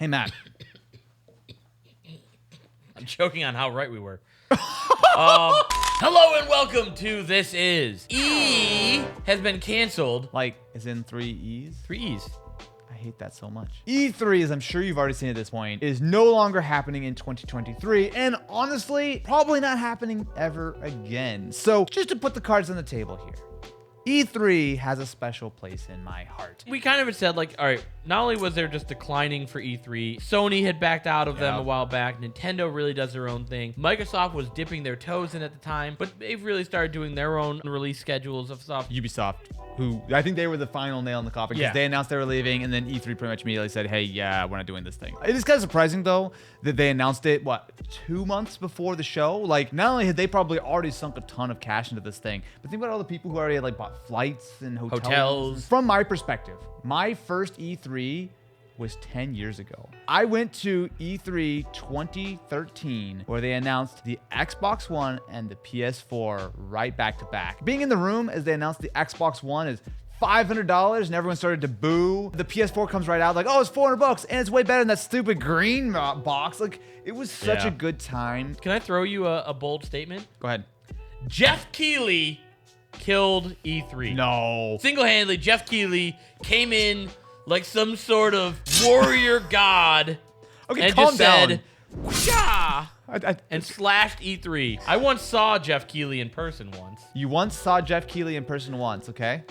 Hey, Matt. I'm joking on how right we were. Hello and welcome to This Is. E has been canceled. Like, as in 3 E's? 3 E's. I hate that so much. E3, as I'm sure you've already seen at this point, is no longer happening in 2023, and honestly, probably not happening ever again. So, just to put the cards on the table here, E3 has a special place in my heart. We kind of had said, like, all right, not only was there just declining for E3, Sony had backed out of them a while back. Nintendo really does their own thing. Microsoft was dipping their toes in at the time, but they've really started doing their own release schedules of stuff. Ubisoft, who I think they were the final nail in the coffin because they announced they were leaving, and then E3 pretty much immediately said, hey, yeah, we're not doing this thing. It is kind of surprising, though, that they announced it, 2 months before the show? Like, not only had they probably already sunk a ton of cash into this thing, but think about all the people who already had, like, bought flights and hotels. From my perspective, my first E3 was 10 years ago. I went to E3 2013, where they announced the Xbox One and the PS4 right back to back. Being in the room as they announced the Xbox One is $500, and everyone started to boo. The PS4 comes right out like, oh, it's $400, and it's way better than that stupid green box. Like, it was such a good time. Can I throw you a bold statement? Go ahead. Jeff Keighley killed E3. No. Single-handedly, Jeff Keighley came in like some sort of warrior god. Okay, and calm just down. said, "Whoosha!" and slashed E3. I once saw Jeff Keighley in person once. You once saw Jeff Keighley in person once, okay?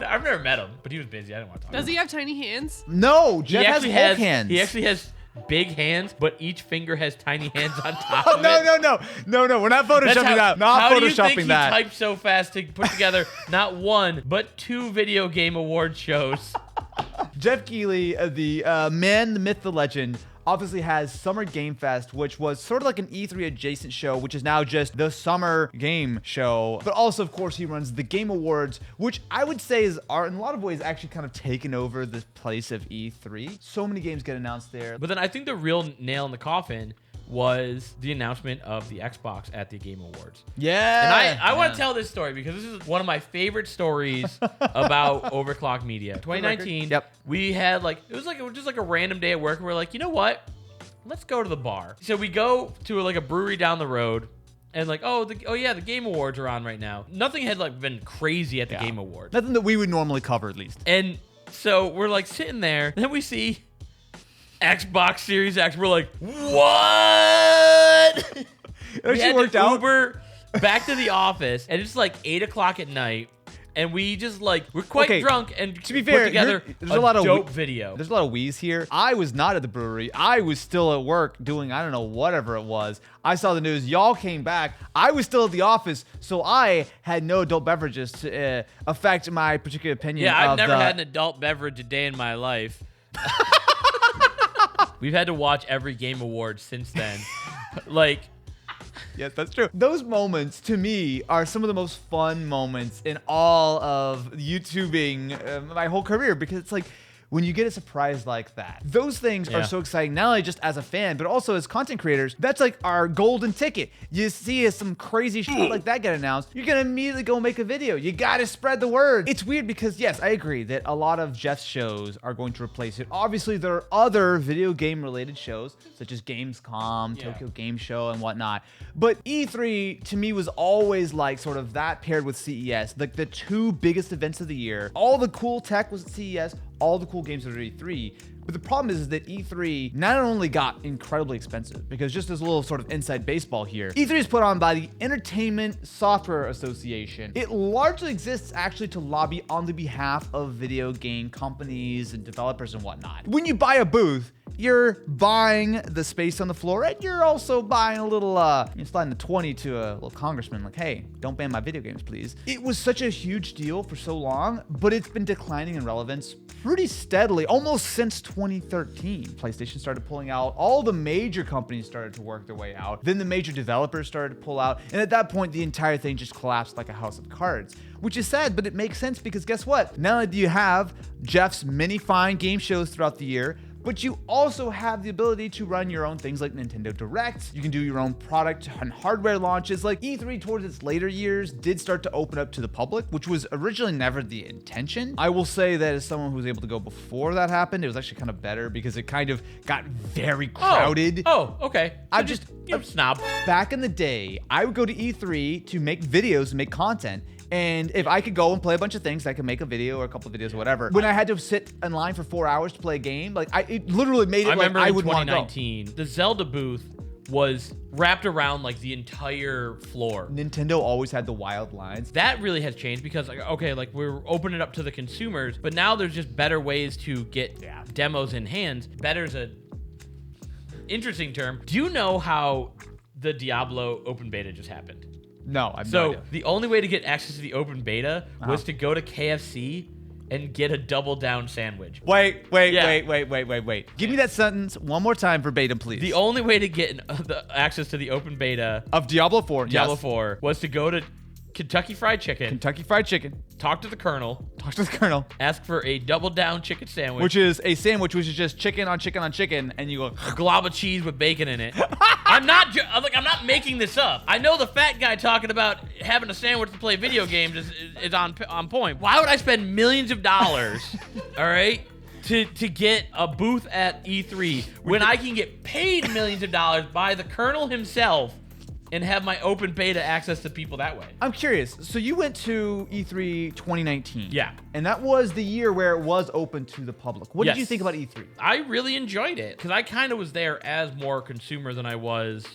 I've never met him, but he was busy. I didn't want to talk to him. Does he have tiny hands? No, Jeff has Hulk hands. He actually has big hands, but each finger has tiny hands on top of it. No, we're not photoshopping that. Not how photoshopping do you think that. he typed so fast to put together not one, but 2 video game award shows? Jeff Keighley, the man, the myth, the legend, obviously has Summer Game Fest, which was sort of like an E3 adjacent show, which is now just the Summer Game Show. But also, of course, he runs the Game Awards, which I would say are in a lot of ways actually kind of taken over the place of E3. So many games get announced there. But then I think the real nail in the coffin was the announcement of the Xbox at the Game Awards. Yeah. And I want to tell this story because this is one of my favorite stories about Overclock Media. 2019, we had it was just like a random day at work. And we're like, you know what? Let's go to the bar. So we go to like a brewery down the road. And the Game Awards are on right now. Nothing had been crazy at the Game Awards. Nothing that we would normally cover, at least. And so we're sitting there, and then we see Xbox Series X. We're like, what? It actually worked out. Uber back to the office, and it's 8 o'clock at night, and we just we're quite drunk, and to be fair, put together there's a lot of dope video. There's a lot of wheeze here. I was not at the brewery. I was still at work doing, I don't know, whatever it was. I saw the news. Y'all came back. I was still at the office, so I had no adult beverages to affect my particular opinion. Yeah, I've never had an adult beverage a day in my life. We've had to watch every Game Award since then. Yes, that's true. Those moments, to me, are some of the most fun moments in all of YouTubing my whole career, because it's when you get a surprise like that, those things are so exciting, not only just as a fan, but also as content creators. That's our golden ticket. You see some crazy shit like that get announced, you're going to immediately go make a video. You got to spread the word. It's weird because, yes, I agree that a lot of Jeff's shows are going to replace it. Obviously, there are other video game related shows, such as Gamescom, Tokyo Game Show, and whatnot. But E3, to me, was always sort of that paired with CES, the 2 biggest events of the year. All the cool tech was at CES, all the cool games are at E3. But the problem is that E3 not only got incredibly expensive, because just as a little sort of inside baseball here, E3 is put on by the Entertainment Software Association. It largely exists actually to lobby on the behalf of video game companies and developers and whatnot. When you buy a booth, you're buying the space on the floor, and you're also buying a little, you're sliding the 20 to a little congressman, hey, don't ban my video games, please. It was such a huge deal for so long, but it's been declining in relevance pretty steadily, almost since 2013. PlayStation started pulling out, all the major companies started to work their way out, then the major developers started to pull out, and at that point, the entire thing just collapsed like a house of cards. Which is sad, but it makes sense because guess what? Not only do you have Jeff's many fine game shows throughout the year, but you also have the ability to run your own things like Nintendo Directs. You can do your own product and hardware launches. Like E3 towards its later years did start to open up to the public, which was originally never the intention. I will say that as someone who was able to go before that happened, it was actually kind of better because it kind of got very crowded. Oh, okay. So I'm just snob. Back in the day, I would go to E3 to make videos and make content. And if I could go and play a bunch of things, I could make a video or a couple of videos or whatever. When I had to sit in line for 4 hours to play a game, like it literally made it like I would want to go. I remember in 2019, the Zelda booth was wrapped around like the entire floor. Nintendo always had the wild lines. That really has changed because, like, okay, like we're opening it up to the consumers, but now there's just better ways to get demos in hands. Better is a interesting term. Do you know how the Diablo open beta just happened? No, I'm So the only way to get access to the open beta was to go to KFC and get a double down sandwich. Wait. Give me that sentence one more time verbatim, please. The only way to get the access to the open beta of Diablo 4, Diablo 4 was to go to Kentucky Fried Chicken. Talk to the Colonel. Ask for a double down chicken sandwich. Which is a sandwich which is just chicken on chicken on chicken, and you go a glob of cheese with bacon in it. I'm not making this up. I know the fat guy talking about having a sandwich to play video games is on point. Why would I spend millions of dollars, all right, to get a booth at E3 when I can get paid millions of dollars by the Colonel himself and have my open beta access to people that way? I'm curious. So you went to E3 2019. Yeah. And that was the year where it was open to the public. What did you think about E3? I really enjoyed it because I kind of was there as more consumer than I was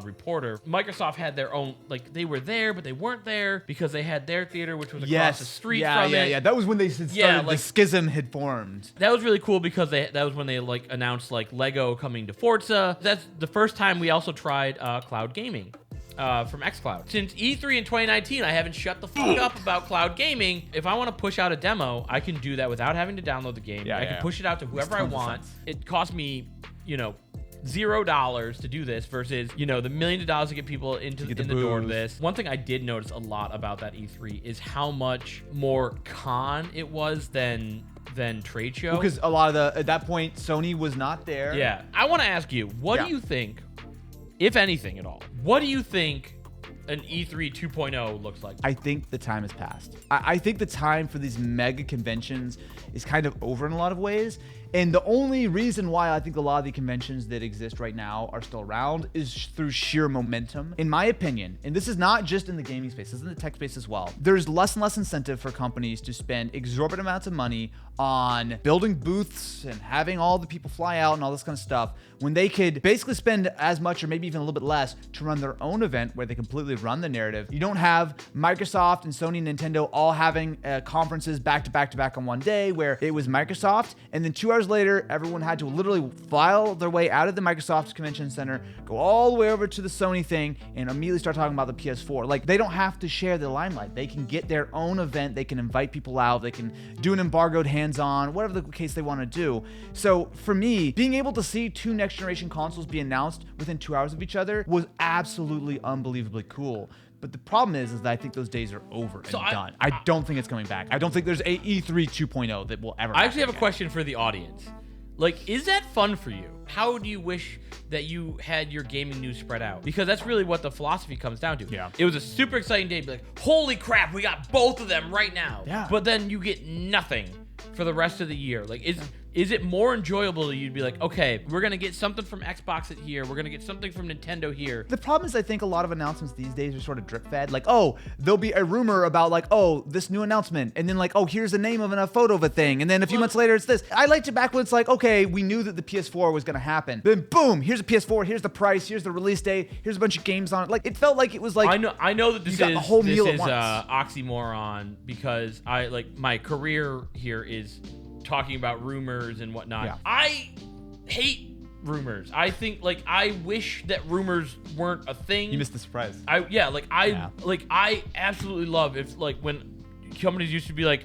reporter. Microsoft had their own, like they were there, but they weren't there because they had their theater, which was across the street from it. Yeah. That was when they started, the schism had formed. That was really cool because that was when they like announced like Lego coming to Forza. That's the first time we also tried cloud gaming. From xCloud. Since E3 in 2019, I haven't shut the fuck up about cloud gaming. If I want to push out a demo, I can do that without having to download the game. I can push it out to whoever I want. It cost me, $0 to do this versus, the millions of dollars to get people in the door to this. One thing I did notice a lot about that E3 is how much more con it was than trade show. Because a lot of at that point, Sony was not there. Yeah. I want to ask you, what do you think, if anything at all, what do you think an E3 2.0 looks like? I think the time has passed. I think the time for these mega conventions is kind of over in a lot of ways. And the only reason why I think a lot of the conventions that exist right now are still around is through sheer momentum. In my opinion, and this is not just in the gaming space, this is in the tech space as well, there's less and less incentive for companies to spend exorbitant amounts of money on building booths and having all the people fly out and all this kind of stuff when they could basically spend as much or maybe even a little bit less to run their own event where they completely run the narrative. You don't have Microsoft and Sony and Nintendo all having conferences back to back on one day where it was Microsoft and then 2 hours later, everyone had to literally file their way out of the Microsoft Convention Center, go all the way over to the Sony thing, and immediately start talking about the PS4. Like, they don't have to share the limelight. They can get their own event. They can invite people out. They can do an embargoed hands-on, whatever the case they want to do. So, for me, being able to see 2 next-generation consoles be announced within 2 hours of each other was absolutely unbelievably cool. But the problem is that I think those days are over and done. I don't think it's coming back. I don't think there's a E3 2.0 that will ever. I actually have a question for the audience. Like, is that fun for you? How do you wish that you had your gaming news spread out? Because that's really what the philosophy comes down to. Yeah. It was a super exciting day to be like, holy crap, we got both of them right now. Yeah. But then you get nothing for the rest of the year. Like, is it more enjoyable to you to be like, okay, we're going to get something from Xbox at here. We're going to get something from Nintendo here. The problem is I think a lot of announcements these days are sort of drip fed. Like, oh, there'll be a rumor about like, oh, this new announcement. And then like, oh, here's the name of a photo of a thing. And then a few months later, it's this. I liked it back when it's like, okay, we knew that the PS4 was going to happen. Then boom, here's a PS4. Here's the price. Here's the release date. Here's a bunch of games on it. Like, it felt like it was like, I know that this is a whole meal at once. Oxymoron because my career here is talking about rumors and whatnot. Yeah. I hate rumors. I think I wish that rumors weren't a thing. You missed the surprise. I absolutely love if when companies used to be like,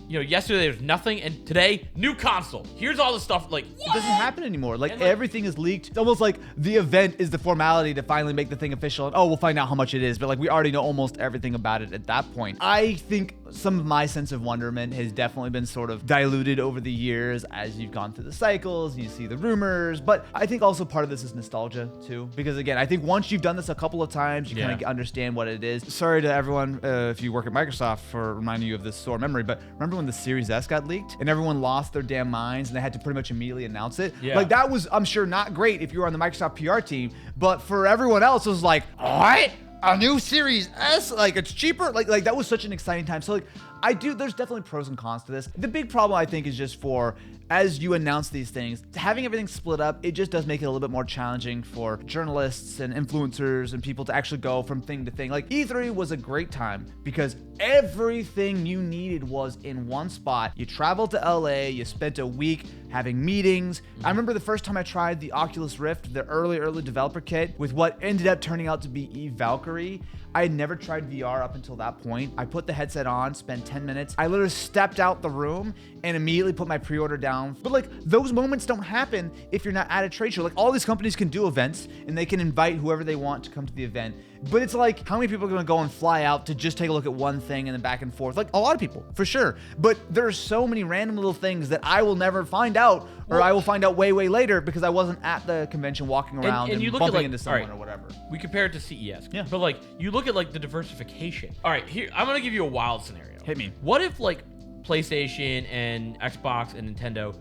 yesterday there's nothing and today new console. Here's all the stuff. Like, it doesn't happen anymore. Like everything is leaked. It's almost like the event is the formality to finally make the thing official. And we'll find out how much it is. But like we already know almost everything about it at that point. I think some of my sense of wonderment has definitely been sort of diluted over the years as you've gone through the cycles, you see the rumors. But I think also part of this is nostalgia too, because again, I think once you've done this a couple of times, you kind of understand what it is. Sorry to everyone if you work at Microsoft for reminding you of this sore memory, but remember when the Series S got leaked and everyone lost their damn minds and they had to pretty much immediately announce it? Yeah. Like that was, I'm sure, not great if you were on the Microsoft PR team, but for everyone else, it was like, what? A new Series S? Like it's cheaper? Like that was such an exciting time. So like there's definitely pros and cons to this. The big problem I think is just for, as you announce these things, having everything split up, it just does make it a little bit more challenging for journalists and influencers and people to actually go from thing to thing. Like E3 was a great time because everything you needed was in one spot. You traveled to LA, you spent a week having meetings. I remember the first time I tried the Oculus Rift, the early developer kit, with what ended up turning out to be Eve Valkyrie. I had never tried VR up until that point. I put the headset on, spent 10 minutes. I literally stepped out the room and immediately put my pre-order down. But like those moments don't happen if you're not at a trade show. Like all these companies can do events and they can invite whoever they want to come to the event. But it's like, how many people are gonna go and fly out to just take a look at one thing and then back and forth? Like a lot of people, for sure. But there are so many random little things that I will never find out, or I will find out way later because I wasn't at the convention walking around and you look bumping at, like, into someone or whatever. We compare it to CES. Yeah. But like, you look at like the diversification. All right, here, I'm gonna give you a wild scenario. Hit me. What if like PlayStation and Xbox and Nintendo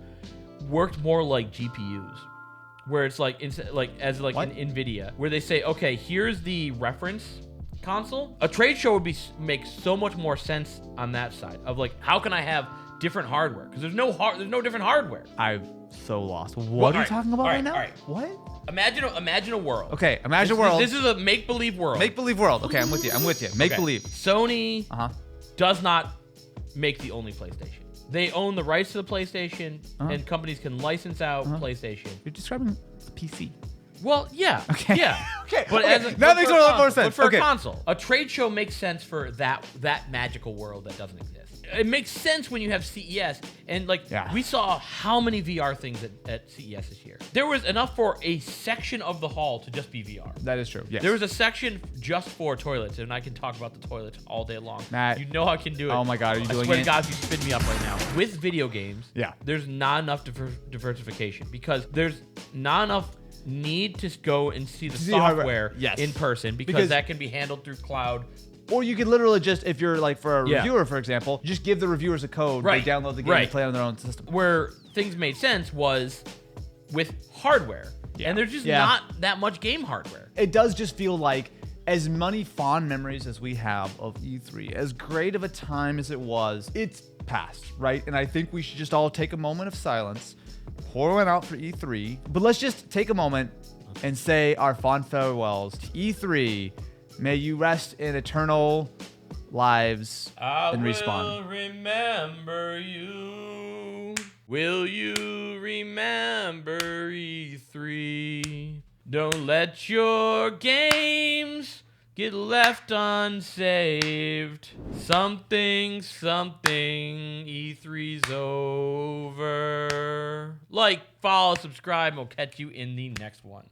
worked more like GPUs? Where it's like an NVIDIA, where they say, okay, here's the reference console. A trade show would make so much more sense on that side of like, how can I have different hardware? Because there's no different hardware. I'm so lost. What are you talking about right now? All right. What? Imagine a world. Okay, imagine a world. This is a make-believe world. Make-believe world. Okay, I'm with you. Make-believe. Sony does not make the only PlayStation. They own the rights to the PlayStation, and companies can license out PlayStation. You're describing a PC. Well, yeah. Okay. Yeah. Okay. But okay. That makes a lot more sense. But for a console, a trade show makes sense for that magical world that doesn't exist. It makes sense when you have CES, and like we saw how many VR things at CES this year. There was enough for a section of the hall to just be VR. That is true. Yes. There was a section just for toilets, and I can talk about the toilets all day long. Matt, you know I can do it. Oh my God, are you doing it? I swear to God, if you spin me up right now. With video games, yeah, there's not enough diversification because there's not enough need to go and see the software in person because that can be handled through cloud. Or you could literally just, if you're like for a reviewer, for example, just give the reviewers a code. They download the game and play on their own system. Where things made sense was with hardware. Yeah. And there's just not that much game hardware. It does just feel like as many fond memories as we have of E3, as great of a time as it was, it's past, right? And I think we should just all take a moment of silence, pour one out for E3. But let's just take a moment and say our fond farewells to E3. May you rest in eternal lives and respawn. I will remember you. Will you remember E3? Don't let your games get left unsaved. Something, E3's over. Like, follow, subscribe, and we'll catch you in the next one.